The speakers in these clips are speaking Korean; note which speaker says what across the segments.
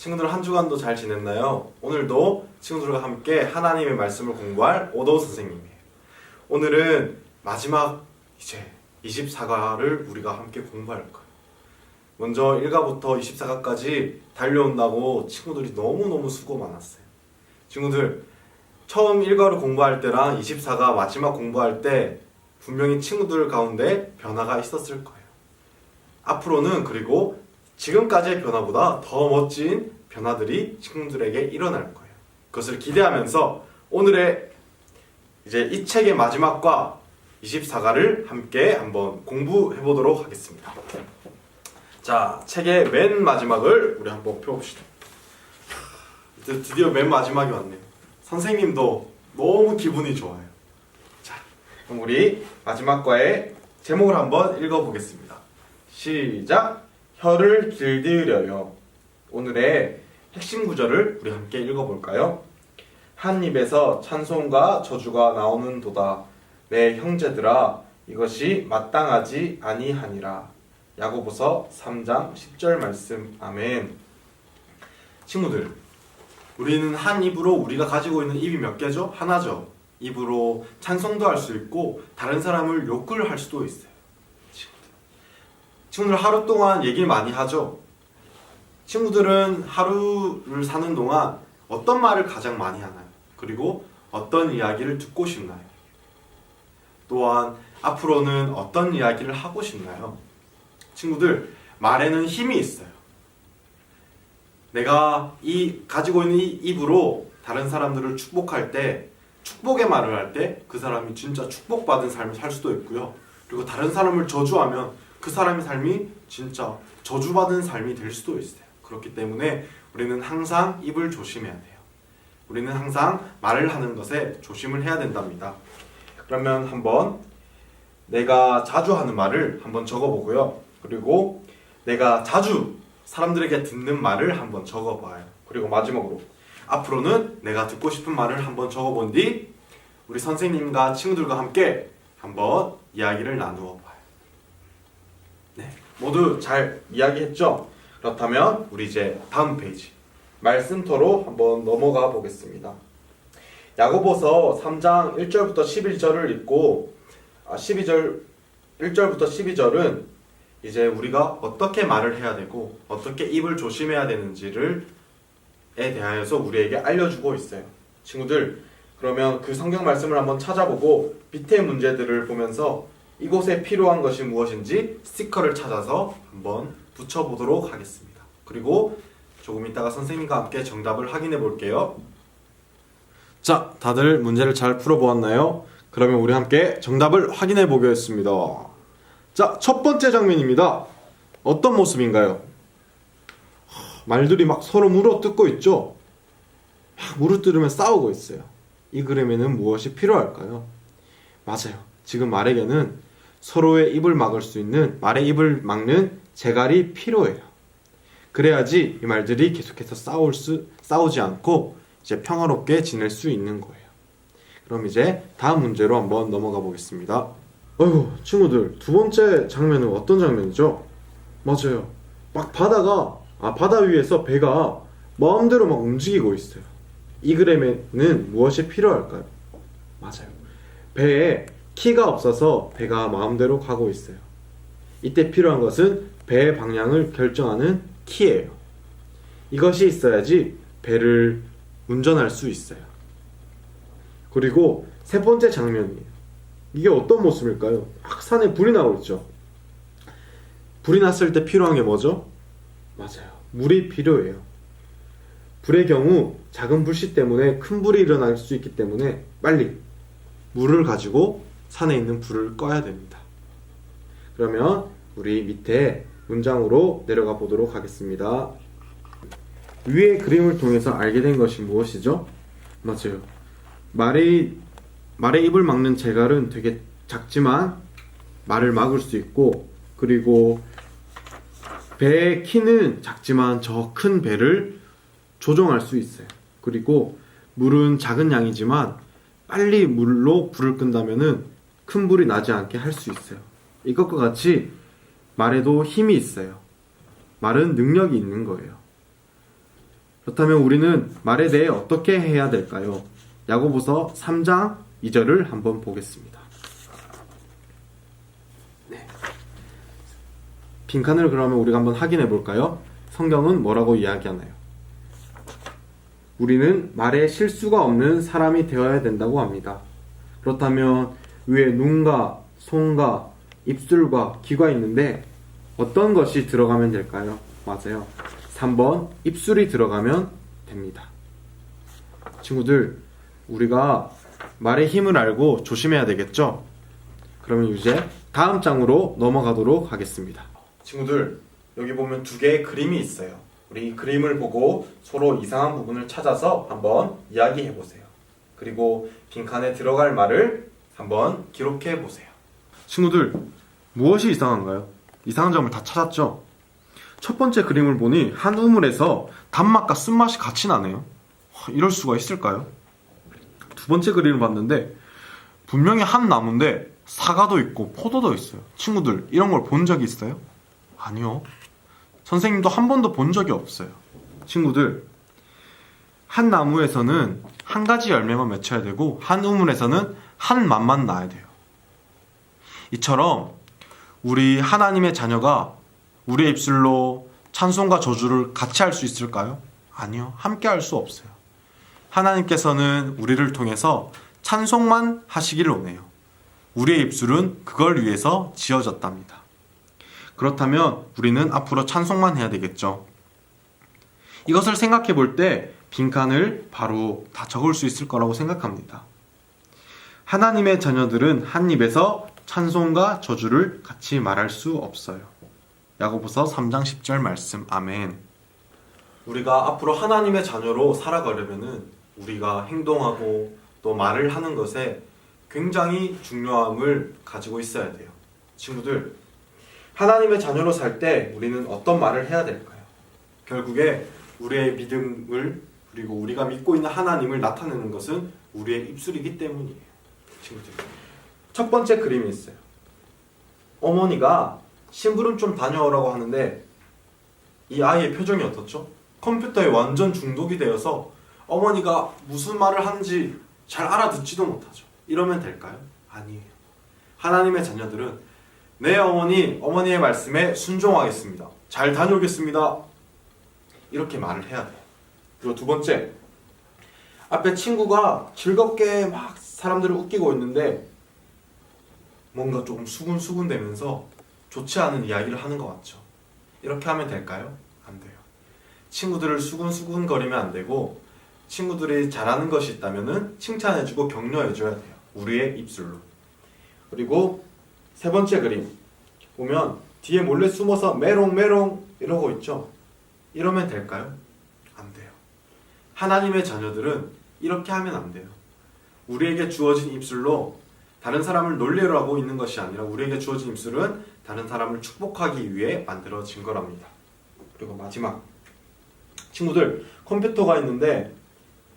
Speaker 1: 친구들 한 주간도 잘 지냈나요? 오늘도 친구들과 함께 하나님의 말씀을 공부할 오도우 선생님이에요. 오늘은 마지막 이제 24가를 우리가 함께 공부할 거예요. 먼저 1가부터 24가까지 달려온다고 친구들이 너무너무 수고 많았어요. 친구들 처음 1가를 공부할 때랑 24가 마지막 공부할 때 분명히 친구들 가운데 변화가 있었을 거예요. 앞으로는 그리고 지금까지의 변화보다 더 멋진 변화들이 친구들에게 일어날 거예요. 그것을 기대하면서 오늘의 이제 이 책의 마지막과 24가를 함께 한번 공부해 보도록 하겠습니다. 자, 책의 맨 마지막을 우리 한번 펴봅시다. 드디어 맨 마지막이 왔네요. 선생님도 너무 기분이 좋아요. 자, 그럼 우리 마지막 과의 제목을 한번 읽어보겠습니다. 시작! 혀를 길들여요. 오늘의 핵심 구절을 우리 함께 읽어볼까요? 한 입에서 찬송과 저주가 나오는도다. 내 형제들아, 이것이 마땅하지 아니하니라. 야고보서 3장 10절 말씀. 아멘. 친구들, 우리는 한 입으로 우리가 가지고 있는 입이 몇 개죠? 하나죠. 입으로 찬송도 할 수 있고 다른 사람을 욕을 할 수도 있어요. 친구들 하루 동안 얘기를 많이 하죠. 친구들은 하루를 사는 동안 어떤 말을 가장 많이 하나요? 그리고 어떤 이야기를 듣고 싶나요? 또한 앞으로는 어떤 이야기를 하고 싶나요? 친구들, 말에는 힘이 있어요. 내가 가지고 있는 이 입으로 다른 사람들을 축복할 때, 축복의 말을 할 때 그 사람이 진짜 축복받은 삶을 살 수도 있고요. 그리고 다른 사람을 저주하면 그 사람의 삶이 진짜 저주받은 삶이 될 수도 있어요. 그렇기 때문에 우리는 항상 입을 조심해야 돼요. 우리는 항상 말을 하는 것에 조심을 해야 된답니다. 그러면 한번 내가 자주 하는 말을 한번 적어보고요. 그리고 내가 자주 사람들에게 듣는 말을 한번 적어봐요. 그리고 마지막으로 앞으로는 내가 듣고 싶은 말을 한번 적어본 뒤 우리 선생님과 친구들과 함께 한번 이야기를 나누어 봐요. 네, 모두 잘 이야기했죠? 그렇다면 우리 이제 다음 페이지 말씀터로 한번 넘어가 보겠습니다. 야고보서 3장 1절부터 11절을 읽고 1절부터 12절은 이제 우리가 어떻게 말을 해야 되고 어떻게 입을 조심해야 되는지를 대하여서 우리에게 알려주고 있어요. 친구들, 그러면 그 성경 말씀을 한번 찾아보고 밑에 문제들을 보면서 이곳에 필요한 것이 무엇인지 스티커를 찾아서 한번 붙여보도록 하겠습니다. 그리고 조금 이따가 선생님과 함께 정답을 확인해 볼게요. 자, 다들 문제를 잘 풀어보았나요? 그러면 우리 함께 정답을 확인해 보겠습니다. 자, 첫 번째 장면입니다. 어떤 모습인가요? 말들이 막 서로 물어뜯고 있죠? 막 물어뜯으며 싸우고 있어요. 이 그림에는 무엇이 필요할까요? 맞아요. 지금 말에게는 서로의 입을 막을 수 있는, 말의 입을 막는 재갈이 필요해요. 그래야지 이 말들이 계속해서 싸우지 않고 이제 평화롭게 지낼 수 있는 거예요. 그럼 이제 다음 문제로 한번 넘어가 보겠습니다. 어휴, 친구들, 두 번째 장면은 어떤 장면이죠? 맞아요. 막 바다 위에서 배가 마음대로 막 움직이고 있어요. 이 그림에는 무엇이 필요할까요? 맞아요. 배에 키가 없어서 배가 마음대로 가고 있어요. 이때 필요한 것은 배의 방향을 결정하는 키예요. 이것이 있어야지 배를 운전할 수 있어요. 그리고 세 번째 장면이에요. 이게 어떤 모습일까요? 막 산에 불이 나고 있죠. 불이 났을 때 필요한 게 뭐죠? 맞아요. 물이 필요해요. 불의 경우 작은 불씨 때문에 큰 불이 일어날 수 있기 때문에 빨리 물을 가지고 산에 있는 불을 꺼야 됩니다. 그러면 우리 밑에 문장으로 내려가 보도록 하겠습니다. 위의 그림을 통해서 알게 된 것이 무엇이죠? 맞아요. 말의 입을 막는 재갈은 되게 작지만 말을 막을 수 있고, 그리고 배의 키는 작지만 저 큰 배를 조종할 수 있어요. 그리고 물은 작은 양이지만 빨리 물로 불을 끈다면은 큰 불이 나지 않게 할 수 있어요. 이것과 같이 말에도 힘이 있어요. 말은 능력이 있는 거예요. 그렇다면 우리는 말에 대해 어떻게 해야 될까요? 야고보서 3장 2절을 한번 보겠습니다. 네. 빈칸을 그러면 우리가 한번 확인해 볼까요? 성경은 뭐라고 이야기하나요? 우리는 말에 실수가 없는 사람이 되어야 된다고 합니다. 그렇다면 위에 눈과 손과 입술과 귀가 있는데 어떤 것이 들어가면 될까요? 맞아요. 3번 입술이 들어가면 됩니다. 친구들, 우리가 말의 힘을 알고 조심해야 되겠죠? 그러면 이제 다음 장으로 넘어가도록 하겠습니다. 친구들, 여기 보면 두 개의 그림이 있어요. 우리 이 그림을 보고 서로 이상한 부분을 찾아서 한번 이야기해 보세요. 그리고 빈칸에 들어갈 말을 한번 기록해 보세요. 친구들, 무엇이 이상한가요? 이상한 점을 다 찾았죠? 첫 번째 그림을 보니 한 우물에서 단맛과 쓴맛이 같이 나네요. 이럴 수가 있을까요? 두 번째 그림을 봤는데 분명히 한 나무인데 사과도 있고 포도도 있어요. 친구들, 이런 걸 본 적이 있어요? 아니요. 선생님도 한 번도 본 적이 없어요. 친구들, 한 나무에서는 한 가지 열매만 맺혀야 되고 한 우물에서는 한 맛만 나야 돼요. 이처럼 우리 하나님의 자녀가 우리의 입술로 찬송과 저주를 같이 할 수 있을까요? 아니요. 함께 할 수 없어요. 하나님께서는 우리를 통해서 찬송만 하시기를 원해요. 우리의 입술은 그걸 위해서 지어졌답니다. 그렇다면 우리는 앞으로 찬송만 해야 되겠죠. 이것을 생각해 볼 때 빈칸을 바로 다 적을 수 있을 거라고 생각합니다. 하나님의 자녀들은 한 입에서 찬송과 저주를 같이 말할 수 없어요. 야고보서 3장 10절 말씀. 아멘. 우리가 앞으로 하나님의 자녀로 살아가려면은 우리가 행동하고 또 말을 하는 것에 굉장히 중요함을 가지고 있어야 돼요. 친구들, 하나님의 자녀로 살 때 우리는 어떤 말을 해야 될까요? 결국에 우리의 믿음을 그리고 우리가 믿고 있는 하나님을 나타내는 것은 우리의 입술이기 때문이에요. 친구들, 첫 번째 그림이 있어요. 어머니가 심부름 좀 다녀오라고 하는데 이 아이의 표정이 어떻죠? 컴퓨터에 완전 중독이 되어서 어머니가 무슨 말을 하는지 잘 알아듣지도 못하죠. 이러면 될까요? 아니에요. 하나님의 자녀들은 네 어머니의 말씀에 순종하겠습니다. 잘 다녀오겠습니다. 이렇게 말을 해야 돼요. 그리고 두 번째, 앞에 친구가 즐겁게 막 사람들을 웃기고 있는데 뭔가 조금 수군수군 대면서 좋지 않은 이야기를 하는 것 같죠. 이렇게 하면 될까요? 안 돼요. 친구들을 수군수군거리면 안 되고 친구들이 잘하는 것이 있다면 칭찬해주고 격려해줘야 돼요. 우리의 입술로. 그리고 세 번째 그림 보면 뒤에 몰래 숨어서 메롱메롱 이러고 있죠. 이러면 될까요? 안 돼요. 하나님의 자녀들은 이렇게 하면 안 돼요. 우리에게 주어진 입술로 다른 사람을 놀리려 하고 있는 것이 아니라 우리에게 주어진 입술은 다른 사람을 축복하기 위해 만들어진 거랍니다. 그리고 마지막, 친구들, 컴퓨터가 있는데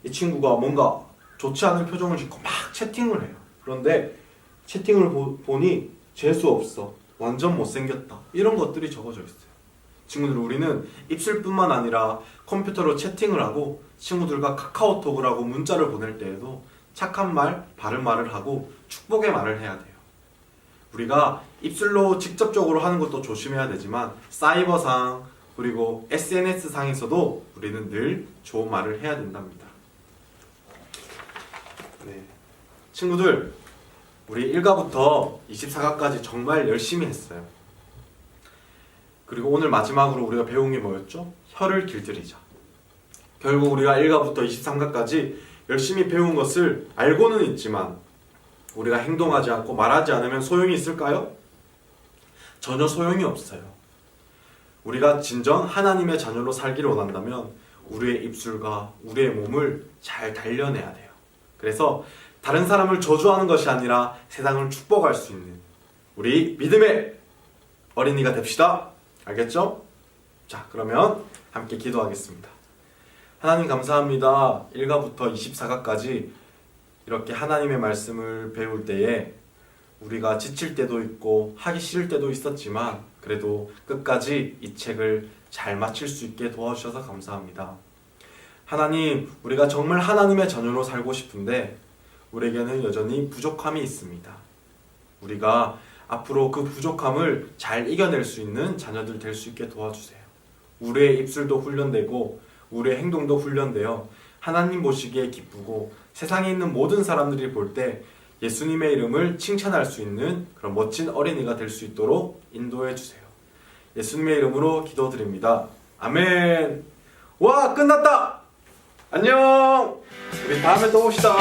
Speaker 1: 이 친구가 뭔가 좋지 않은 표정을 짓고 막 채팅을 해요. 그런데 채팅을 보니 재수없어, 완전 못생겼다, 이런 것들이 적어져 있어요. 친구들, 우리는 입술뿐만 아니라 컴퓨터로 채팅을 하고 친구들과 카카오톡을 하고 문자를 보낼 때에도 착한 말, 바른 말을 하고 축복의 말을 해야 돼요. 우리가 입술로 직접적으로 하는 것도 조심해야 되지만 사이버상 그리고 SNS상에서도 우리는 늘 좋은 말을 해야 된답니다. 네. 친구들, 우리 1가부터 24가까지 정말 열심히 했어요. 그리고 오늘 마지막으로 우리가 배운 게 뭐였죠? 혀를 길들이자. 결국 우리가 1가부터 23가까지 열심히 배운 것을 알고는 있지만 우리가 행동하지 않고 말하지 않으면 소용이 있을까요? 전혀 소용이 없어요. 우리가 진정 하나님의 자녀로 살기를 원한다면 우리의 입술과 우리의 몸을 잘 단련해야 돼요. 그래서 다른 사람을 저주하는 것이 아니라 세상을 축복할 수 있는 우리 믿음의 어린이가 됩시다. 알겠죠? 자, 그러면 함께 기도하겠습니다. 하나님 감사합니다. 1가부터 24가까지 이렇게 하나님의 말씀을 배울 때에 우리가 지칠 때도 있고 하기 싫을 때도 있었지만 그래도 끝까지 이 책을 잘 마칠 수 있게 도와주셔서 감사합니다. 하나님, 우리가 정말 하나님의 자녀로 살고 싶은데 우리에게는 여전히 부족함이 있습니다. 우리가 앞으로 그 부족함을 잘 이겨낼 수 있는 자녀들 될 수 있게 도와주세요. 우리의 입술도 훈련되고 우리의 행동도 훈련되어 하나님 보시기에 기쁘고 세상에 있는 모든 사람들이 볼 때 예수님의 이름을 칭찬할 수 있는 그런 멋진 어린이가 될 수 있도록 인도해 주세요. 예수님의 이름으로 기도드립니다. 아멘. 와, 끝났다. 안녕. 우리 다음에 또 봅시다.